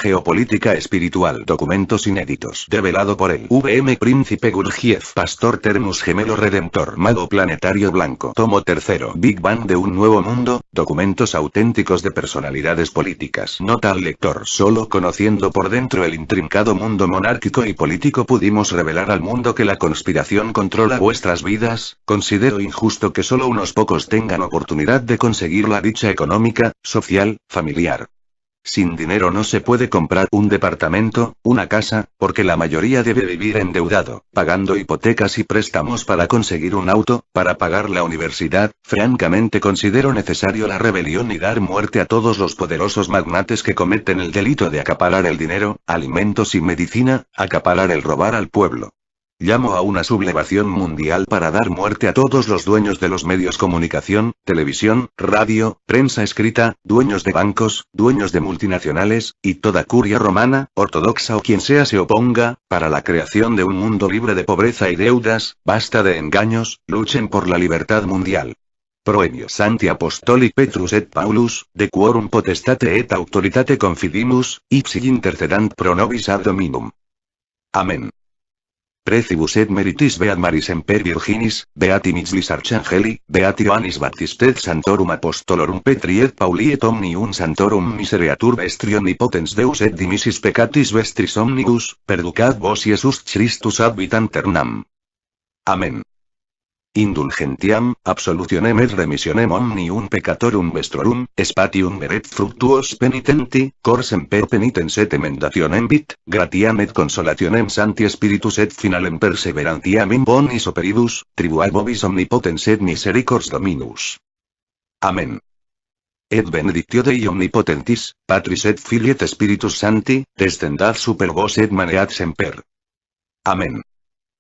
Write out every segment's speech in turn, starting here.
geopolítica espiritual. Documentos inéditos. Develado por el VM Príncipe Gurdjieff. Pastor Termus Gemelo Redentor. Mago Planetario Blanco. Tomo tercero. Big Bang de un Nuevo Mundo. Documentos auténticos de personalidades políticas. Nota al lector. Solo conociendo por dentro el intrincado mundo monárquico y político pudimos revelar al mundo que la conspiración controla vuestras vidas. Considero injusto que solo unos pocos tengan oportunidad de conseguir la dicha económica, social, familiar. Sin dinero no se puede comprar un departamento, una casa, porque la mayoría debe vivir endeudado, pagando hipotecas y préstamos para conseguir un auto, para pagar la universidad. Francamente considero necesario la rebelión y dar muerte a todos los poderosos magnates que cometen el delito de acaparar el dinero, alimentos y medicina, acaparar el robar al pueblo. Llamo a una sublevación mundial para dar muerte a todos los dueños de los medios comunicación, televisión, radio, prensa escrita, dueños de bancos, dueños de multinacionales, y toda curia romana, ortodoxa o quien sea se oponga, para la creación de un mundo libre de pobreza y deudas. Basta de engaños, luchen por la libertad mundial. Proemio Santi Apostoli Petrus et Paulus, de quorum potestate et autoritate confidimus, ipsi intercedant pro nobis ad dominum. Amén. Precibus et meritis beat Maris Semper Virginis, beati Mixlis Archangeli, beati Ioannis Baptistet Santorum Apostolorum Petri et Pauli et omnium Santorum Misereatur vestri omnipotens Deus et dimissis peccatis vestris omnibus, perducat vos Iesus Christus ad vitam aeternam. Amén. Indulgentiam, absolutionem et remissionem omnium peccatorum vestrorum, spatium veret fructuos penitenti, cor semper penitens et emendationem vit, gratiam et consolationem Sancti Spiritus et finalem perseverantiam in bonis operibus, tribua vobis omnipotens et misericords Dominus. Amén. Et benedictio Dei omnipotentis, Patris et Filii et Spiritus Sancti, descendad super vos et maneat semper. Amén.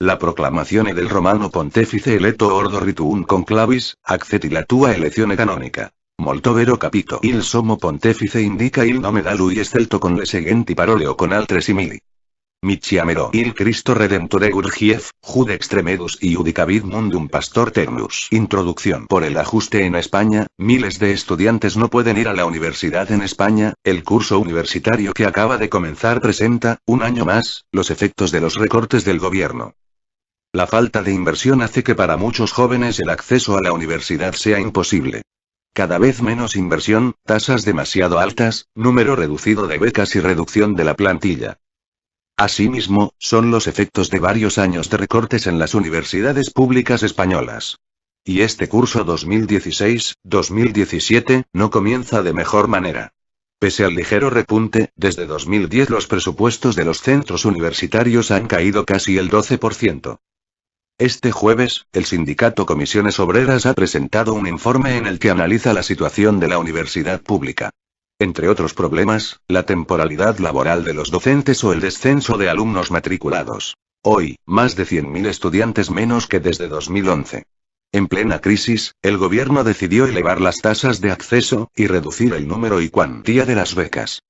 La proclamazione del Romano Pontefice eletto ordo rituum conclavis, acceti la tua elezione canonica. Molto vero capito. Il sommo pontefice indica il nome da lui escelto con le seguenti parole o con altre simili. Mi chiamerò il Cristo Redentore Gurdjieff, Jude extremedus iudicavit mundum pastor Ternus. Introducción. Por el ajuste en España, miles de estudiantes no pueden ir a la universidad en España. El curso universitario que acaba de comenzar presenta, un año más, los efectos de los recortes del gobierno. La falta de inversión hace que para muchos jóvenes el acceso a la universidad sea imposible. Cada vez menos inversión, tasas demasiado altas, número reducido de becas y reducción de la plantilla. Asimismo, son los efectos de varios años de recortes en las universidades públicas españolas. Y este curso 2016-2017 no comienza de mejor manera. Pese al ligero repunte, desde 2010 los presupuestos de los centros universitarios han caído casi el 12%. Este jueves, el sindicato Comisiones Obreras ha presentado un informe en el que analiza la situación de la universidad pública. Entre otros problemas, la temporalidad laboral de los docentes o el descenso de alumnos matriculados. Hoy, más de 100.000 estudiantes menos que desde 2011. En plena crisis, el gobierno decidió elevar las tasas de acceso, y reducir el número y cuantía de las becas.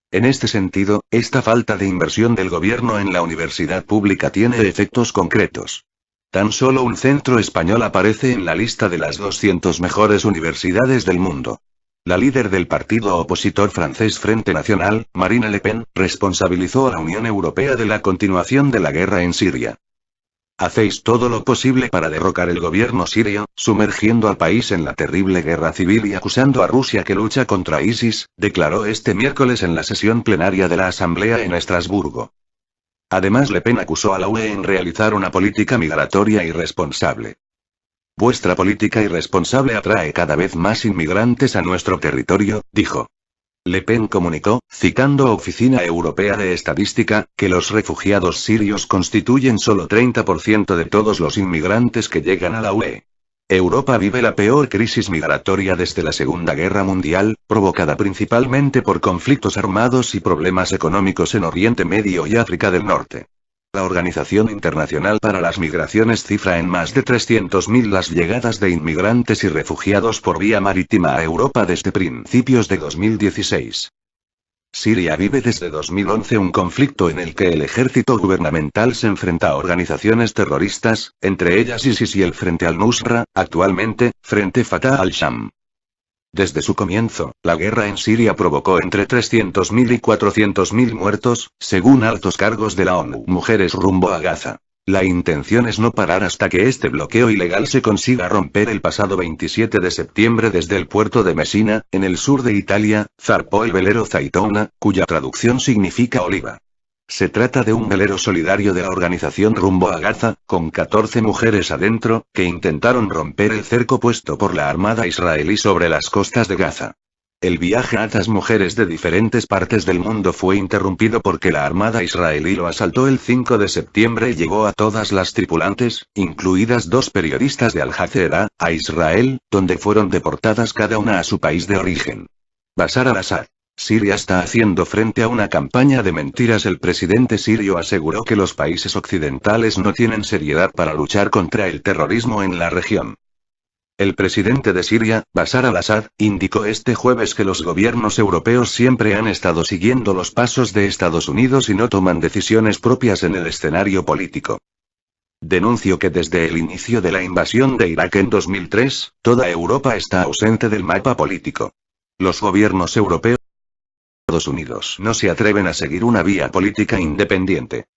En este sentido, esta falta de inversión del gobierno en la universidad pública tiene efectos concretos. Tan solo un centro español aparece en la lista de las 200 mejores universidades del mundo. La líder del partido opositor francés Frente Nacional, Marine Le Pen, responsabilizó a la Unión Europea de la continuación de la guerra en Siria. Hacéis todo lo posible para derrocar el gobierno sirio, sumergiendo al país en la terrible guerra civil y acusando a Rusia que lucha contra ISIS, declaró este miércoles en la sesión plenaria de la Asamblea en Estrasburgo. Además, Le Pen acusó a la UE en realizar una política migratoria irresponsable. Vuestra política irresponsable atrae cada vez más inmigrantes a nuestro territorio, dijo. Le Pen comunicó, citando Oficina Europea de Estadística, que los refugiados sirios constituyen solo 30% de todos los inmigrantes que llegan a la UE. Europa vive la peor crisis migratoria desde la Segunda Guerra Mundial, provocada principalmente por conflictos armados y problemas económicos en Oriente Medio y África del Norte. La Organización Internacional para las Migraciones cifra en más de 300.000 las llegadas de inmigrantes y refugiados por vía marítima a Europa desde principios de 2016. Siria vive desde 2011 un conflicto en el que el ejército gubernamental se enfrenta a organizaciones terroristas, entre ellas ISIS y el Frente al-Nusra, actualmente, Frente Fatah al-Sham. Desde su comienzo, la guerra en Siria provocó entre 300.000 y 400.000 muertos, según altos cargos de la ONU. Mujeres rumbo a Gaza. La intención es no parar hasta que este bloqueo ilegal se consiga romper. El pasado 27 de septiembre desde el puerto de Messina, en el sur de Italia, zarpó el velero Zaitona, cuya traducción significa oliva. Se trata de un velero solidario de la organización Rumbo a Gaza, con 14 mujeres adentro, que intentaron romper el cerco puesto por la armada israelí sobre las costas de Gaza. El viaje a estas mujeres de diferentes partes del mundo fue interrumpido porque la armada israelí lo asaltó el 5 de septiembre y llevó a todas las tripulantes, incluidas 2 periodistas de Al Jazeera, a Israel, donde fueron deportadas cada una a su país de origen. Bashar al-Assad. Siria está haciendo frente a una campaña de mentiras. El presidente sirio aseguró que los países occidentales no tienen seriedad para luchar contra el terrorismo en la región. El presidente de Siria, Bashar al-Assad, indicó este jueves que los gobiernos europeos siempre han estado siguiendo los pasos de Estados Unidos y no toman decisiones propias en el escenario político. Denunció que desde el inicio de la invasión de Irak en 2003, toda Europa está ausente del mapa político. Los gobiernos europeos y Estados Unidos no se atreven a seguir una vía política independiente.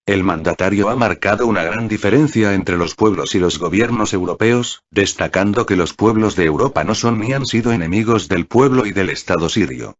El mandatario ha marcado una gran diferencia entre los pueblos y los gobiernos europeos, destacando que los pueblos de Europa no son ni han sido enemigos del pueblo y del Estado sirio.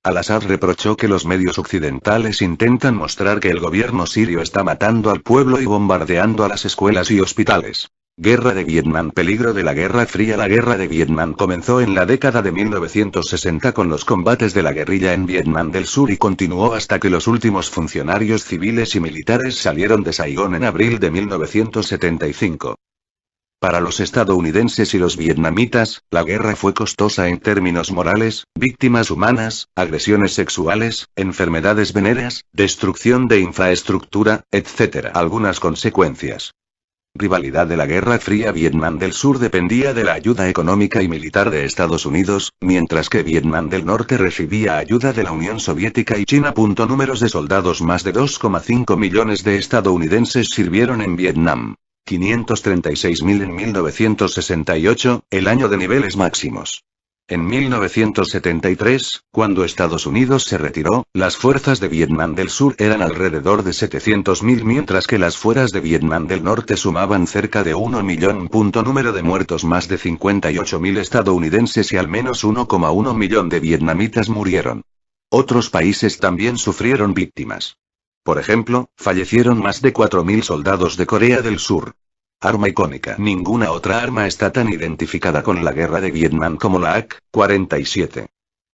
Al-Assad reprochó que los medios occidentales intentan mostrar que el gobierno sirio está matando al pueblo y bombardeando a las escuelas y hospitales. Guerra de Vietnam. Peligro de la Guerra Fría. La Guerra de Vietnam comenzó en la década de 1960 con los combates de la guerrilla en Vietnam del Sur y continuó hasta que los últimos funcionarios civiles y militares salieron de Saigón en abril de 1975. Para los estadounidenses y los vietnamitas, la guerra fue costosa en términos morales, víctimas humanas, agresiones sexuales, enfermedades venéreas, destrucción de infraestructura, etc. Algunas consecuencias. Rivalidad de la Guerra Fría. Vietnam del Sur dependía de la ayuda económica y militar de Estados Unidos, mientras que Vietnam del Norte recibía ayuda de la Unión Soviética y China. Números de soldados. Más de 2,5 millones de estadounidenses sirvieron en Vietnam. 536.000 en 1968, el año de niveles máximos. En 1973, cuando Estados Unidos se retiró, las fuerzas de Vietnam del Sur eran alrededor de 700.000, mientras que las fuerzas de Vietnam del Norte sumaban cerca de 1 millón. Número de muertos. Más de 58.000 estadounidenses y al menos 1,1 millón de vietnamitas murieron. Otros países también sufrieron víctimas. Por ejemplo, fallecieron más de 4.000 soldados de Corea del Sur. Arma icónica. Ninguna otra arma está tan identificada con la guerra de Vietnam como la AK-47.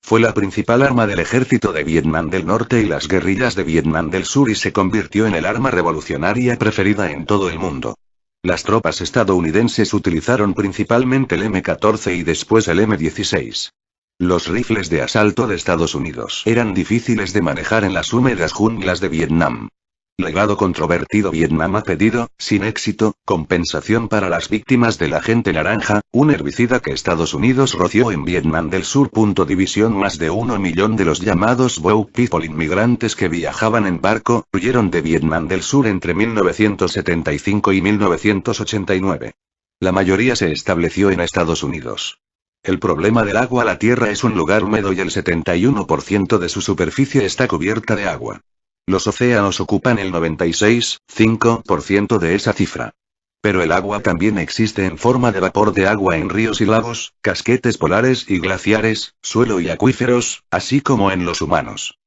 Fue la principal arma del ejército de Vietnam del Norte y las guerrillas de Vietnam del Sur y se convirtió en el arma revolucionaria preferida en todo el mundo. Las tropas estadounidenses utilizaron principalmente el M14 y después el M16. Los rifles de asalto de Estados Unidos eran difíciles de manejar en las húmedas junglas de Vietnam. Legado controvertido. Vietnam ha pedido, sin éxito, compensación para las víctimas del agente naranja, un herbicida que Estados Unidos roció en Vietnam del Sur. División. Más de 1 millón de los llamados Boat People inmigrantes que viajaban en barco, huyeron de Vietnam del Sur entre 1975 y 1989. La mayoría se estableció en Estados Unidos. El problema del agua. La Tierra es un lugar húmedo y el 71% de su superficie está cubierta de agua. Los océanos ocupan el 96,5% de esa cifra. Pero el agua también existe en forma de vapor de agua en ríos y lagos, casquetes polares y glaciares, suelo y acuíferos, así como en los humanos.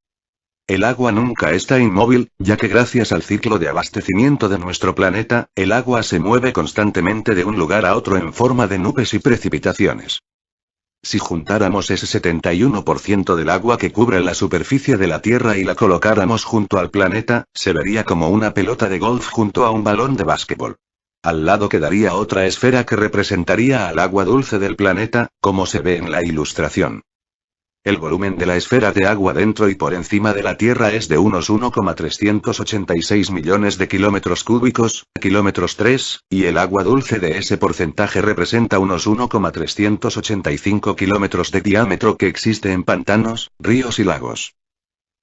El agua nunca está inmóvil, ya que gracias al ciclo de abastecimiento de nuestro planeta, el agua se mueve constantemente de un lugar a otro en forma de nubes y precipitaciones. Si juntáramos ese 71% del agua que cubre la superficie de la Tierra y la colocáramos junto al planeta, se vería como una pelota de golf junto a un balón de básquetbol. Al lado quedaría otra esfera que representaría al agua dulce del planeta, como se ve en la ilustración. El volumen de la esfera de agua dentro y por encima de la Tierra es de unos 1,386 millones de kilómetros cúbicos, kilómetros 3, y el agua dulce de ese porcentaje representa unos 1,385 kilómetros de diámetro que existe en pantanos, ríos y lagos.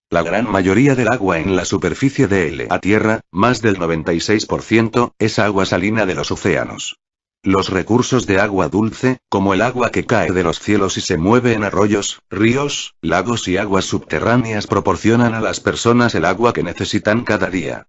La gran mayoría del agua en la superficie de la Tierra, más del 96%, es agua salina de los océanos. Los recursos de agua dulce, como el agua que cae de los cielos y se mueve en arroyos, ríos, lagos y aguas subterráneas, proporcionan a las personas el agua que necesitan cada día.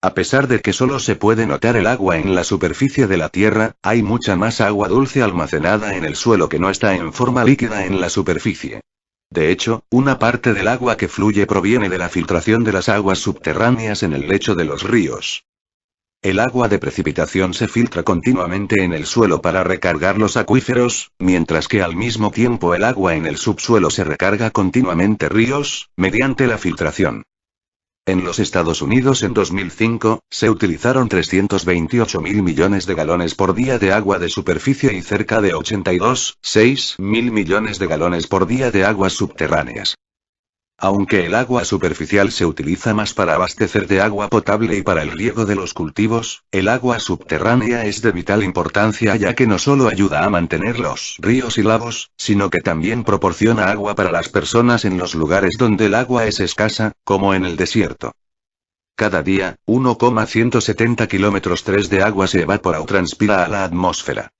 A pesar de que solo se puede notar el agua en la superficie de la Tierra, hay mucha más agua dulce almacenada en el suelo que no está en forma líquida en la superficie. De hecho, una parte del agua que fluye proviene de la filtración de las aguas subterráneas en el lecho de los ríos. El agua de precipitación se filtra continuamente en el suelo para recargar los acuíferos, mientras que al mismo tiempo el agua en el subsuelo se recarga continuamente ríos, mediante la filtración. En los Estados Unidos en 2005, se utilizaron 328.000 millones de galones por día de agua de superficie y cerca de 82,6 mil millones de galones por día de aguas subterráneas. Aunque el agua superficial se utiliza más para abastecer de agua potable y para el riego de los cultivos, el agua subterránea es de vital importancia ya que no solo ayuda a mantener los ríos y lagos, sino que también proporciona agua para las personas en los lugares donde el agua es escasa, como en el desierto. Cada día, 1,170 kilómetros de agua se evapora o transpira a la atmósfera.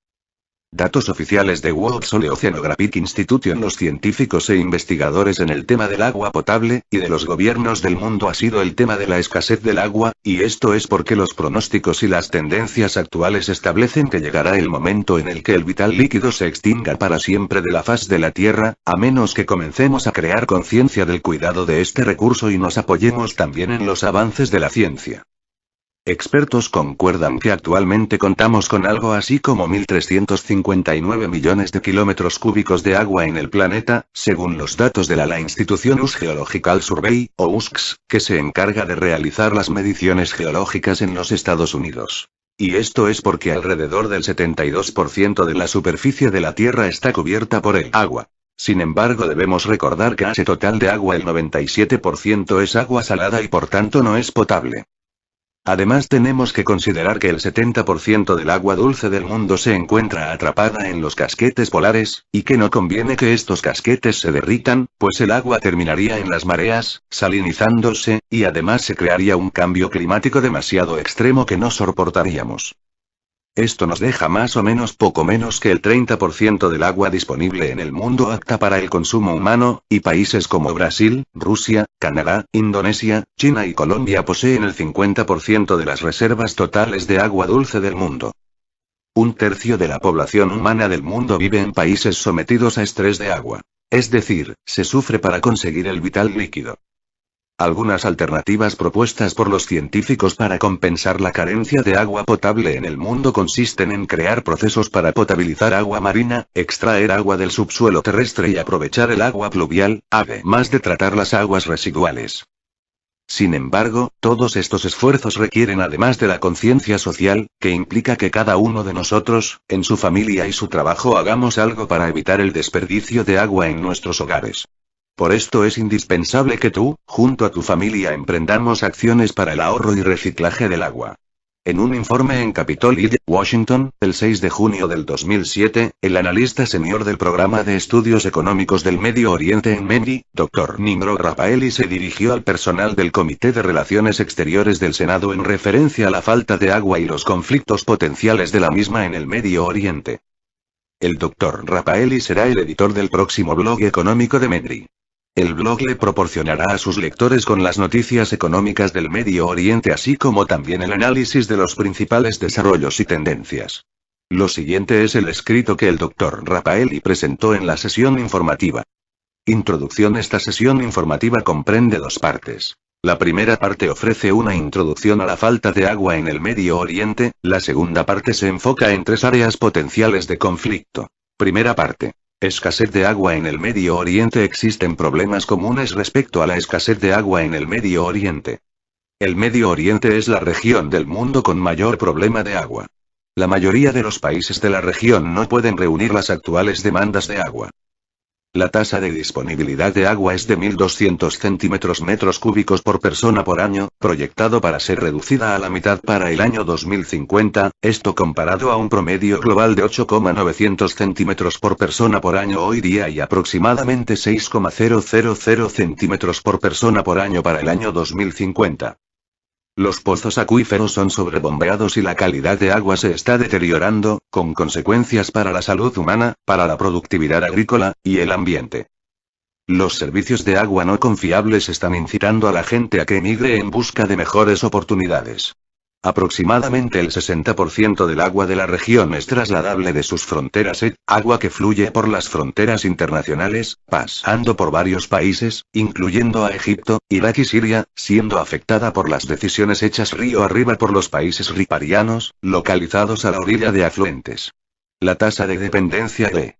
Datos oficiales de World Soil Oceanographic Institution. Los científicos e investigadores en el tema del agua potable, y de los gobiernos del mundo ha sido el tema de la escasez del agua, y esto es porque los pronósticos y las tendencias actuales establecen que llegará el momento en el que el vital líquido se extinga para siempre de la faz de la Tierra, a menos que comencemos a crear conciencia del cuidado de este recurso y nos apoyemos también en los avances de la ciencia. Expertos concuerdan que actualmente contamos con algo así como 1.359 millones de kilómetros cúbicos de agua en el planeta, según los datos de la Institución US Geological Survey, o USGS, que se encarga de realizar las mediciones geológicas en los Estados Unidos. Y esto es porque alrededor del 72% de la superficie de la Tierra está cubierta por el agua. Sin embargo, debemos recordar que ese total de agua el 97% es agua salada y por tanto no es potable. Además tenemos que considerar que el 70% del agua dulce del mundo se encuentra atrapada en los casquetes polares, y que no conviene que estos casquetes se derritan, pues el agua terminaría en las mareas, salinizándose, y además se crearía un cambio climático demasiado extremo que no soportaríamos. Esto nos deja más o menos poco menos que el 30% del agua disponible en el mundo apta para el consumo humano, y países como Brasil, Rusia, Canadá, Indonesia, China y Colombia poseen el 50% de las reservas totales de agua dulce del mundo. Un tercio de la población humana del mundo vive en países sometidos a estrés de agua. Es decir, se sufre para conseguir el vital líquido. Algunas alternativas propuestas por los científicos para compensar la carencia de agua potable en el mundo consisten en crear procesos para potabilizar agua marina, extraer agua del subsuelo terrestre y aprovechar el agua pluvial, además de tratar las aguas residuales. Sin embargo, todos estos esfuerzos requieren además de la conciencia social, que implica que cada uno de nosotros, en su familia y su trabajo hagamos algo para evitar el desperdicio de agua en nuestros hogares. Por esto es indispensable que tú, junto a tu familia, emprendamos acciones para el ahorro y reciclaje del agua. En un informe en Capitol Hill, Washington, el 6 de junio del 2007, el analista senior del Programa de Estudios Económicos del Medio Oriente en MENDI, Dr. Nimrod Rafaeli se dirigió al personal del Comité de Relaciones Exteriores del Senado en referencia a la falta de agua y los conflictos potenciales de la misma en el Medio Oriente. El Dr. Rafaeli será el editor del próximo blog económico de MENDI. El blog le proporcionará a sus lectores con las noticias económicas del Medio Oriente así como también el análisis de los principales desarrollos y tendencias. Lo siguiente es el escrito que el Dr. Rafaeli presentó en la sesión informativa. Introducción. Esta sesión informativa comprende dos partes. La primera parte ofrece una introducción a la falta de agua en el Medio Oriente, la segunda parte se enfoca en tres áreas potenciales de conflicto. Primera parte. Escasez de agua en el Medio Oriente. Existen problemas comunes respecto a la escasez de agua en el Medio Oriente. El Medio Oriente es la región del mundo con mayor problema de agua. La mayoría de los países de la región no pueden reunir las actuales demandas de agua. La tasa de disponibilidad de agua es de 1.200 centímetros metros cúbicos por persona por año, proyectado para ser reducida a la mitad para el año 2050, esto comparado a un promedio global de 8,900 centímetros por persona por año hoy día y aproximadamente 6,000 centímetros por persona por año para el año 2050. Los pozos acuíferos son sobrebombeados y la calidad de agua se está deteriorando, con consecuencias para la salud humana, para la productividad agrícola, y el ambiente. Los servicios de agua no confiables están incitando a la gente a que emigre en busca de mejores oportunidades. Aproximadamente el 60% del agua de la región es trasladable de sus fronteras, agua que fluye por las fronteras internacionales, pasando por varios países, incluyendo a Egipto, Irak y Siria, siendo afectada por las decisiones hechas río arriba por los países riparianos, localizados a la orilla de afluentes. La tasa de dependencia de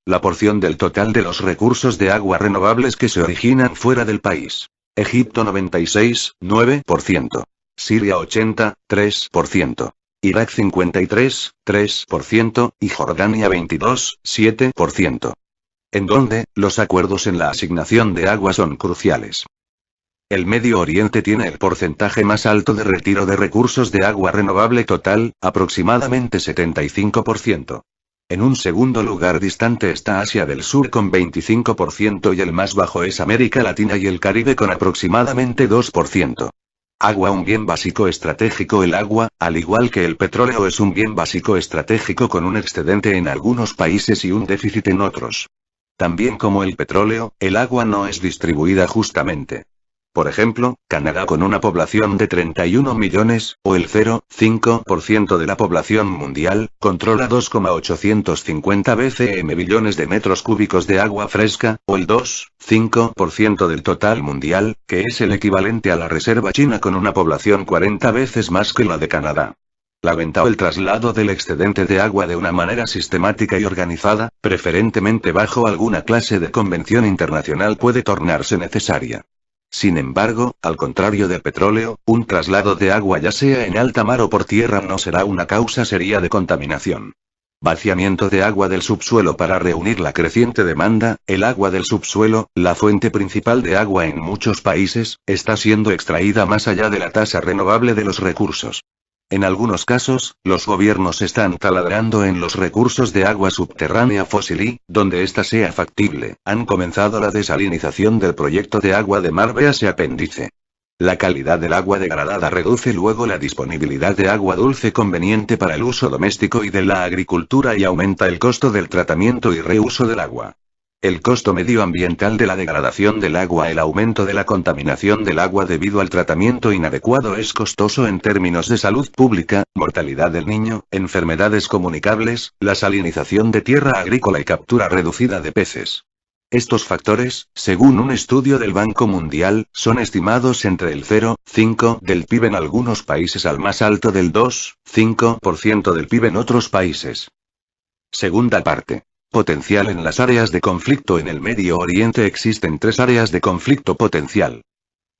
la porción del total de los recursos de agua renovables que se originan fuera del país. Egipto 96,9%. Siria 83%. Irak 53,3%, y Jordania 22,7%. En donde, los acuerdos en la asignación de agua son cruciales. El Medio Oriente tiene el porcentaje más alto de retiro de recursos de agua renovable total, aproximadamente 75%. En un segundo lugar distante está Asia del Sur con 25% y el más bajo es América Latina y el Caribe con aproximadamente 2%. Agua, un bien básico estratégico. El agua, al igual que el petróleo, es un bien básico estratégico con un excedente en algunos países y un déficit en otros. También como el petróleo, el agua no es distribuida justamente. Por ejemplo, Canadá, con una población de 31 millones, o el 0,5% de la población mundial, controla 2,850 bcm billones de metros cúbicos de agua fresca, o el 2,5% del total mundial, que es el equivalente a la reserva china con una población 40 veces más que la de Canadá. La venta o el traslado del excedente de agua de una manera sistemática y organizada, preferentemente bajo alguna clase de convención internacional, puede tornarse necesaria. Sin embargo, al contrario del petróleo, un traslado de agua ya sea en alta mar o por tierra no será una causa seria de contaminación. Vaciamiento de agua del subsuelo para reunir la creciente demanda. El agua del subsuelo, la fuente principal de agua en muchos países, está siendo extraída más allá de la tasa renovable de los recursos. En algunos casos, los gobiernos están taladrando en los recursos de agua subterránea fósil y, donde ésta sea factible, han comenzado la desalinización del proyecto de agua de mar, véase apéndice. La calidad del agua degradada reduce luego la disponibilidad de agua dulce conveniente para el uso doméstico y de la agricultura y aumenta el costo del tratamiento y reuso del agua. El costo medioambiental de la degradación del agua. El aumento de la contaminación del agua debido al tratamiento inadecuado es costoso en términos de salud pública, mortalidad del niño, enfermedades comunicables, la salinización de tierra agrícola y captura reducida de peces. Estos factores, según un estudio del Banco Mundial, son estimados entre el 0,5% del PIB en algunos países al más alto del 2,5% del PIB en otros países. Segunda parte. Potencial en las áreas de conflicto. En el Medio Oriente existen 3 áreas de conflicto potencial.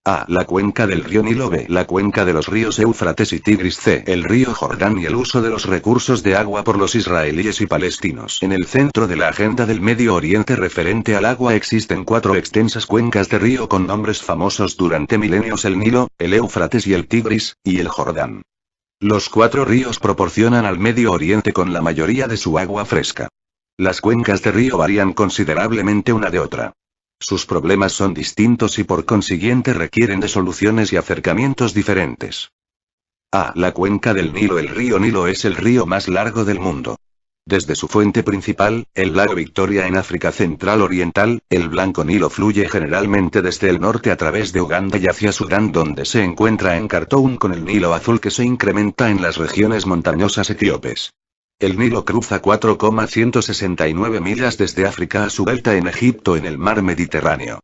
A. La cuenca del río Nilo. B. La cuenca de los ríos Éufrates y Tigris. C. El río Jordán y el uso de los recursos de agua por los israelíes y palestinos. En el centro de la agenda del Medio Oriente referente al agua existen 4 extensas cuencas de río con nombres famosos durante milenios: el Nilo, el Éufrates y el Tigris, y el Jordán. Los 4 ríos proporcionan al Medio Oriente con la mayoría de su agua fresca. Las cuencas de río varían considerablemente una de otra. Sus problemas son distintos y por consiguiente requieren de soluciones y acercamientos diferentes. A. La cuenca del Nilo. El río Nilo es el río más largo del mundo. Desde su fuente principal, el lago Victoria en África Central Oriental, el Blanco Nilo fluye generalmente desde el norte a través de Uganda y hacia Sudán, donde se encuentra en Khartoum, con el Nilo Azul que se incrementa en las regiones montañosas etíopes. El Nilo cruza 4,169 millas desde África a su delta en Egipto en el mar Mediterráneo.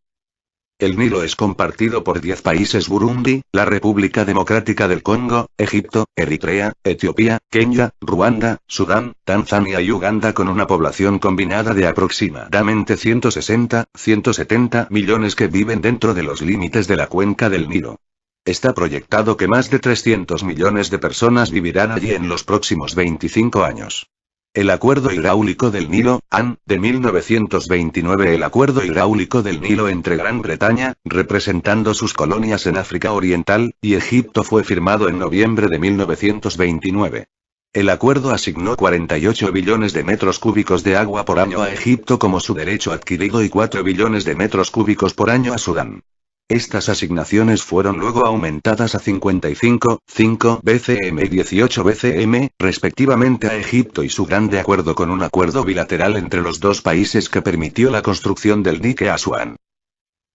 El Nilo es compartido por 10 países: Burundi, la República Democrática del Congo, Egipto, Eritrea, Etiopía, Kenia, Ruanda, Sudán, Tanzania y Uganda, con una población combinada de aproximadamente 160-170 millones que viven dentro de los límites de la cuenca del Nilo. Está proyectado que más de 300 millones de personas vivirán allí en los próximos 25 años. El Acuerdo Hidráulico del Nilo, AN, de 1929. El Acuerdo Hidráulico del Nilo entre Gran Bretaña, representando sus colonias en África Oriental, y Egipto fue firmado en noviembre de 1929. El acuerdo asignó 48 billones de metros cúbicos de agua por año a Egipto como su derecho adquirido y 4 billones de metros cúbicos por año a Sudán. Estas asignaciones fueron luego aumentadas a 55, 5 BCM y 18 BCM, respectivamente a Egipto y Sudán de acuerdo con un acuerdo bilateral entre los dos países que permitió la construcción del dique Asuán.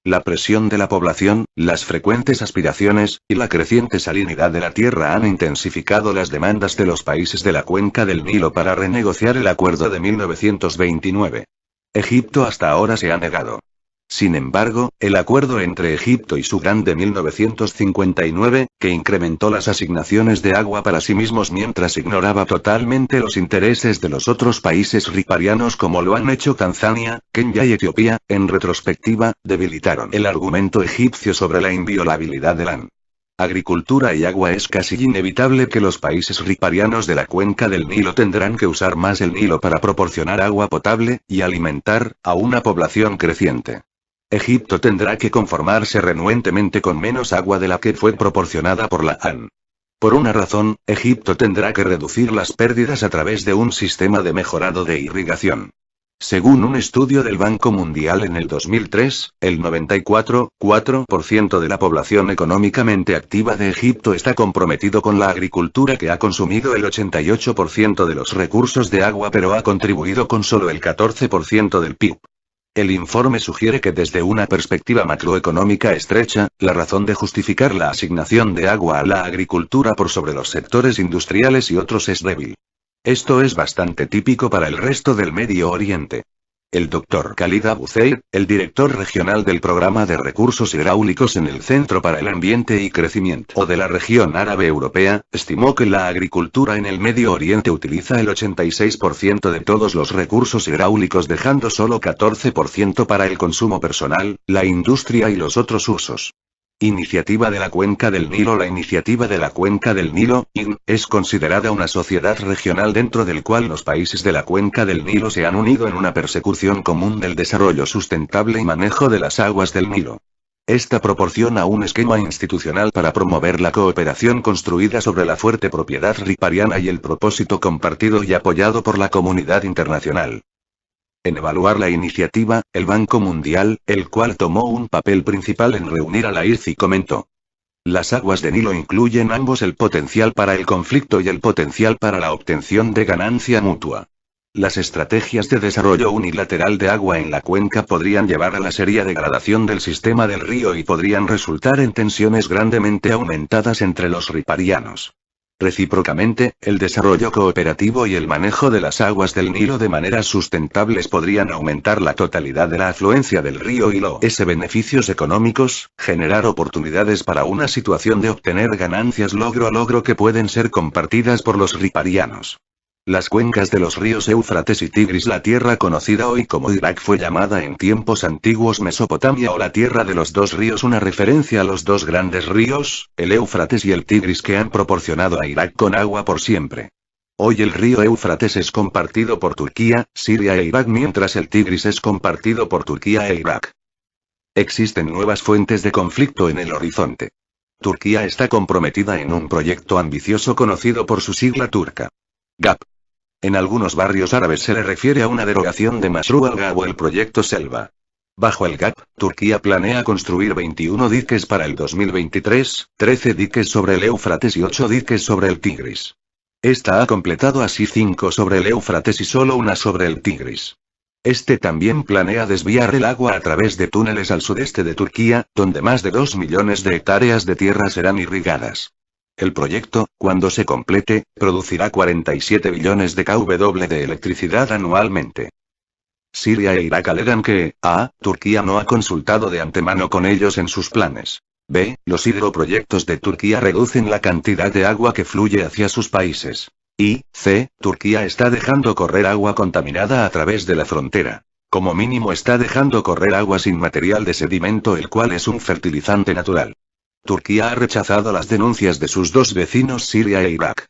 La presión de la población, las frecuentes aspiraciones, y la creciente salinidad de la tierra han intensificado las demandas de los países de la cuenca del Nilo para renegociar el acuerdo de 1929. Egipto hasta ahora se ha negado. Sin embargo, el acuerdo entre Egipto y Sudán de 1959, que incrementó las asignaciones de agua para sí mismos mientras ignoraba totalmente los intereses de los otros países riparianos como lo han hecho Tanzania, Kenia y Etiopía, en retrospectiva, debilitaron el argumento egipcio sobre la inviolabilidad de la agricultura y agua. Es casi inevitable que los países riparianos de la cuenca del Nilo tendrán que usar más el Nilo para proporcionar agua potable, y alimentar, a una población creciente. Egipto tendrá que conformarse renuentemente con menos agua de la que fue proporcionada por la AN. Por una razón, Egipto tendrá que reducir las pérdidas a través de un sistema de mejorado de irrigación. Según un estudio del Banco Mundial en el 2003, el 94,4% de la población económicamente activa de Egipto está comprometido con la agricultura, que ha consumido el 88% de los recursos de agua pero ha contribuido con solo el 14% del PIB. El informe sugiere que desde una perspectiva macroeconómica estrecha, la razón de justificar la asignación de agua a la agricultura por sobre los sectores industriales y otros es débil. Esto es bastante típico para el resto del Medio Oriente. El Dr. Khalid Abu Zeid, el director regional del Programa de Recursos Hidráulicos en el Centro para el Ambiente y Crecimiento de la Región Árabe Europea, estimó que la agricultura en el Medio Oriente utiliza el 86% de todos los recursos hidráulicos, dejando solo 14% para el consumo personal, la industria y los otros usos. Iniciativa de la Cuenca del Nilo. La Iniciativa de la Cuenca del Nilo, IN, es considerada una sociedad regional dentro del cual los países de la Cuenca del Nilo se han unido en una persecución común del desarrollo sustentable y manejo de las aguas del Nilo. Esta proporciona un esquema institucional para promover la cooperación construida sobre la fuerte propiedad ripariana y el propósito compartido y apoyado por la comunidad internacional. En evaluar la iniciativa, el Banco Mundial, el cual tomó un papel principal en reunir a la IRCI, comentó: las aguas de Nilo incluyen ambos el potencial para el conflicto y el potencial para la obtención de ganancia mutua. Las estrategias de desarrollo unilateral de agua en la cuenca podrían llevar a la seria degradación del sistema del río y podrían resultar en tensiones grandemente aumentadas entre los riparianos. Recíprocamente, el desarrollo cooperativo y el manejo de las aguas del Nilo de maneras sustentables podrían aumentar la totalidad de la afluencia del río y los beneficios económicos, generar oportunidades para una situación de obtener ganancias logro a logro que pueden ser compartidas por los riparianos. Las cuencas de los ríos Éufrates y Tigris. La tierra conocida hoy como Irak fue llamada en tiempos antiguos Mesopotamia o la tierra de los dos ríos, una referencia a los dos grandes ríos, el Éufrates y el Tigris, que han proporcionado a Irak con agua por siempre. Hoy el río Éufrates es compartido por Turquía, Siria e Irak, mientras el Tigris es compartido por Turquía e Irak. Existen nuevas fuentes de conflicto en el horizonte. Turquía está comprometida en un proyecto ambicioso conocido por su sigla turca, GAP. En algunos barrios árabes se le refiere a una derogación de Mashru al-Gab o el proyecto Selva. Bajo el GAP, Turquía planea construir 21 diques para el 2023, 13 diques sobre el Éufrates y 8 diques sobre el Tigris. Esta ha completado así 5 sobre el Éufrates y solo una sobre el Tigris. Este también planea desviar el agua a través de túneles al sudeste de Turquía, donde más de 2 millones de hectáreas de tierra serán irrigadas. El proyecto, cuando se complete, producirá 47 billones de kW de electricidad anualmente. Siria e Irak alegan que, a. Turquía no ha consultado de antemano con ellos en sus planes. B. Los hidroproyectos de Turquía reducen la cantidad de agua que fluye hacia sus países. Y, c. Turquía está dejando correr agua contaminada a través de la frontera. Como mínimo está dejando correr agua sin material de sedimento, el cual es un fertilizante natural. Turquía ha rechazado las denuncias de sus dos vecinos Siria e Irak.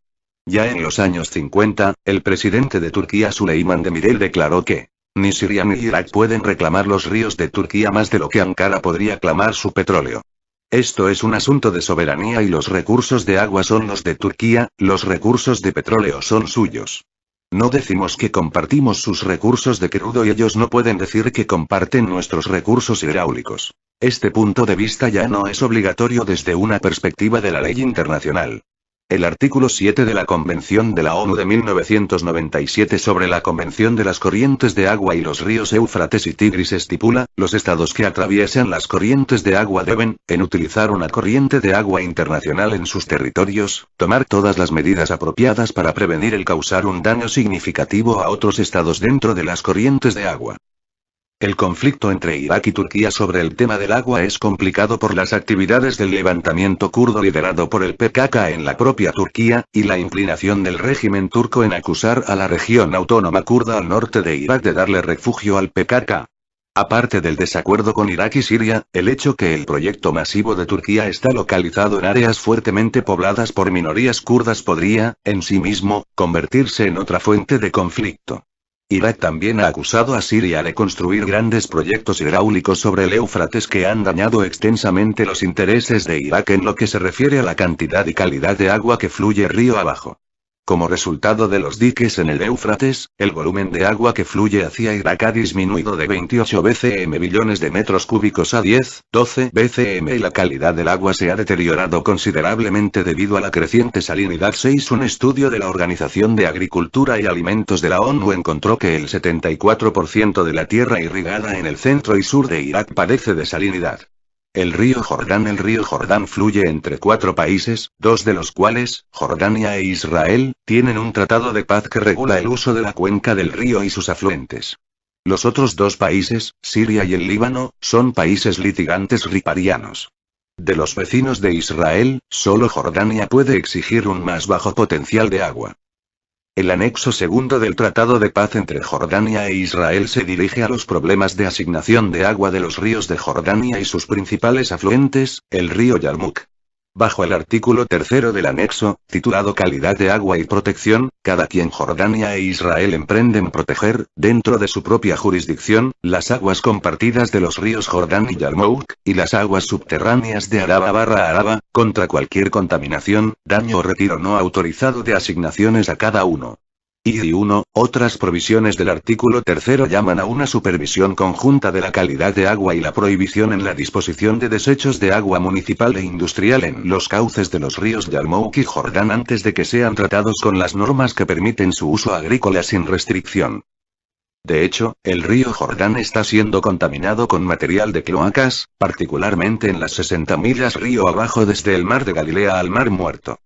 Ya en los años 50, el presidente de Turquía Süleyman Demirel declaró que ni Siria ni Irak pueden reclamar los ríos de Turquía más de lo que Ankara podría clamar su petróleo. Esto es un asunto de soberanía y los recursos de agua son los de Turquía, los recursos de petróleo son suyos. No decimos que compartimos sus recursos de crudo y ellos no pueden decir que comparten nuestros recursos hidráulicos. Este punto de vista ya no es obligatorio desde una perspectiva de la ley internacional. El artículo 7 de la Convención de la ONU de 1997 sobre la Convención de las Corrientes de Agua y los ríos Éufrates y Tigris estipula, los estados que atraviesan las corrientes de agua deben, en utilizar una corriente de agua internacional en sus territorios, tomar todas las medidas apropiadas para prevenir el causar un daño significativo a otros estados dentro de las corrientes de agua. El conflicto entre Irak y Turquía sobre el tema del agua es complicado por las actividades del levantamiento kurdo liderado por el PKK en la propia Turquía, y la inclinación del régimen turco en acusar a la región autónoma kurda al norte de Irak de darle refugio al PKK. Aparte del desacuerdo con Irak y Siria, el hecho que el proyecto masivo de Turquía está localizado en áreas fuertemente pobladas por minorías kurdas podría, en sí mismo, convertirse en otra fuente de conflicto. Irak también ha acusado a Siria de construir grandes proyectos hidráulicos sobre el Éufrates que han dañado extensamente los intereses de Irak en lo que se refiere a la cantidad y calidad de agua que fluye río abajo. Como resultado de los diques en el Éufrates, el volumen de agua que fluye hacia Irak ha disminuido de 28 bcm billones de metros cúbicos a 10, 12 bcm y la calidad del agua se ha deteriorado considerablemente debido a la creciente salinidad. 6. Un estudio de la Organización de Agricultura y Alimentos de la ONU encontró que el 74% de la tierra irrigada en el centro y sur de Irak padece de salinidad. El río Jordán fluye entre 4 países, 2 de los cuales, Jordania e Israel, tienen un tratado de paz que regula el uso de la cuenca del río y sus afluentes. Los otros 2 países, Siria y el Líbano, son países litigantes riparianos. De los vecinos de Israel, solo Jordania puede exigir un más bajo potencial de agua. El anexo segundo del Tratado de Paz entre Jordania e Israel se dirige a los problemas de asignación de agua de los ríos de Jordania y sus principales afluentes, el río Yarmuk. Bajo el artículo 3 del anexo, titulado Calidad de agua y protección, cada quien Jordania e Israel emprenden proteger, dentro de su propia jurisdicción, las aguas compartidas de los ríos Jordán y Yarmouk, y las aguas subterráneas de Araba, contra cualquier contaminación, daño o retiro no autorizado de asignaciones a cada uno. Y 1. Otras provisiones del artículo 3 llaman a una supervisión conjunta de la calidad de agua y la prohibición en la disposición de desechos de agua municipal e industrial en los cauces de los ríos Yarmouk y Jordán antes de que sean tratados con las normas que permiten su uso agrícola sin restricción. De hecho, el río Jordán está siendo contaminado con material de cloacas, particularmente en las 60 millas río abajo desde el mar de Galilea al mar Muerto.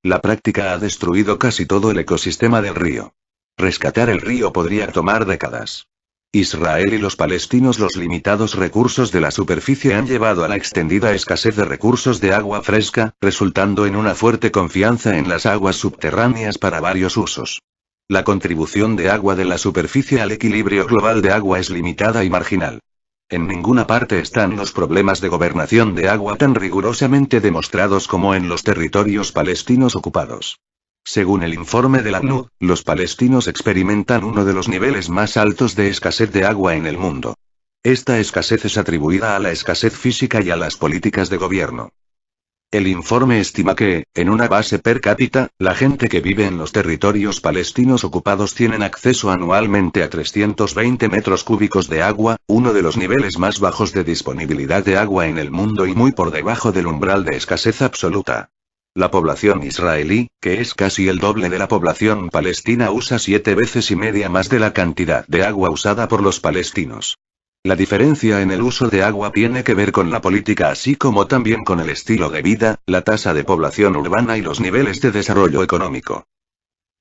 La práctica ha destruido casi todo el ecosistema del río. Rescatar el río podría tomar décadas. Israel y los palestinos. Los limitados recursos de la superficie han llevado a la extendida escasez de recursos de agua fresca, resultando en una fuerte confianza en las aguas subterráneas para varios usos. La contribución de agua de la superficie al equilibrio global de agua es limitada y marginal. En ninguna parte están los problemas de gobernación de agua tan rigurosamente demostrados como en los territorios palestinos ocupados. Según el informe de la ONU, los palestinos experimentan uno de los niveles más altos de escasez de agua en el mundo. Esta escasez es atribuida a la escasez física y a las políticas de gobierno. El informe estima que, en una base per cápita, la gente que vive en los territorios palestinos ocupados tienen acceso anualmente a 320 metros cúbicos de agua, uno de los niveles más bajos de disponibilidad de agua en el mundo y muy por debajo del umbral de escasez absoluta. La población israelí, que es casi el doble de la población palestina, usa 7 veces y media más de la cantidad de agua usada por los palestinos. La diferencia en el uso de agua tiene que ver con la política así como también con el estilo de vida, la tasa de población urbana y los niveles de desarrollo económico.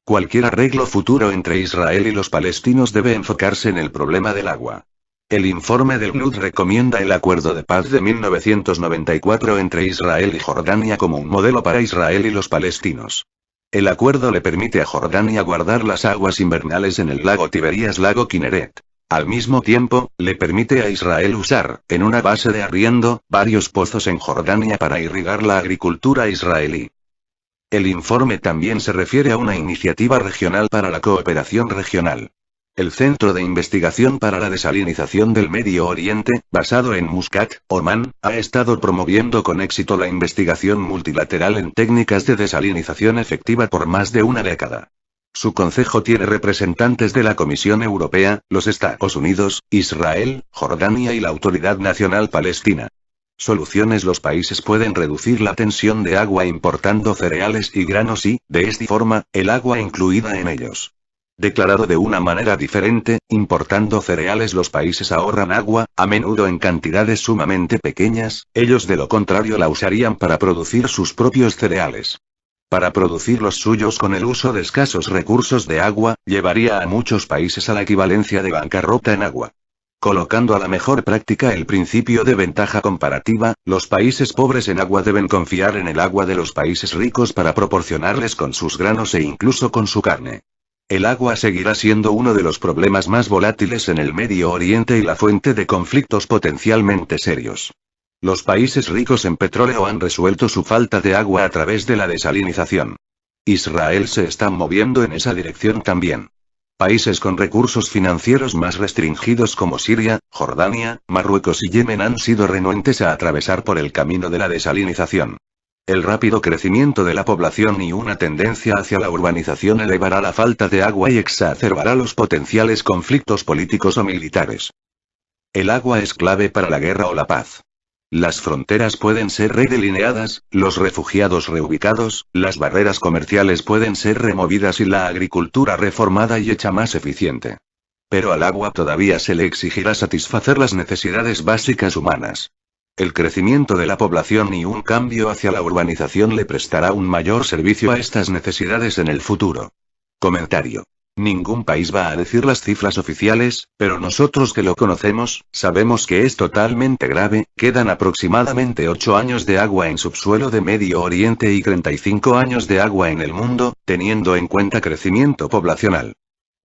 Cualquier arreglo futuro entre Israel y los palestinos debe enfocarse en el problema del agua. El informe del PNUD recomienda el acuerdo de paz de 1994 entre Israel y Jordania como un modelo para Israel y los palestinos. El acuerdo le permite a Jordania guardar las aguas invernales en el lago Tiberías, lago Kinneret. Al mismo tiempo, le permite a Israel usar, en una base de arriendo, varios pozos en Jordania para irrigar la agricultura israelí. El informe también se refiere a una iniciativa regional para la cooperación regional. El Centro de Investigación para la Desalinización del Medio Oriente, basado en Muscat, Omán, ha estado promoviendo con éxito la investigación multilateral en técnicas de desalinización efectiva por más de una década. Su consejo tiene representantes de la Comisión Europea, los Estados Unidos, Israel, Jordania y la Autoridad Nacional Palestina. Soluciones: los países pueden reducir la tensión de agua importando cereales y granos y, de esta forma, el agua incluida en ellos. Declarado de una manera diferente, importando cereales los países ahorran agua, a menudo en cantidades sumamente pequeñas, ellos de lo contrario la usarían para producir sus propios cereales. Para producir los suyos con el uso de escasos recursos de agua, llevaría a muchos países a la equivalencia de bancarrota en agua. Colocando a la mejor práctica el principio de ventaja comparativa, los países pobres en agua deben confiar en el agua de los países ricos para proporcionarles con sus granos e incluso con su carne. El agua seguirá siendo uno de los problemas más volátiles en el Medio Oriente y la fuente de conflictos potencialmente serios. Los países ricos en petróleo han resuelto su falta de agua a través de la desalinización. Israel se está moviendo en esa dirección también. Países con recursos financieros más restringidos como Siria, Jordania, Marruecos y Yemen han sido renuentes a atravesar por el camino de la desalinización. El rápido crecimiento de la población y una tendencia hacia la urbanización elevará la falta de agua y exacerbará los potenciales conflictos políticos o militares. El agua es clave para la guerra o la paz. Las fronteras pueden ser redelineadas, los refugiados reubicados, las barreras comerciales pueden ser removidas y la agricultura reformada y hecha más eficiente. Pero al agua todavía se le exigirá satisfacer las necesidades básicas humanas. El crecimiento de la población y un cambio hacia la urbanización le prestará un mayor servicio a estas necesidades en el futuro. Comentario. Ningún país va a decir las cifras oficiales, pero nosotros que lo conocemos, sabemos que es totalmente grave. Quedan aproximadamente 8 años de agua en subsuelo de Medio Oriente y 35 años de agua en el mundo, teniendo en cuenta crecimiento poblacional.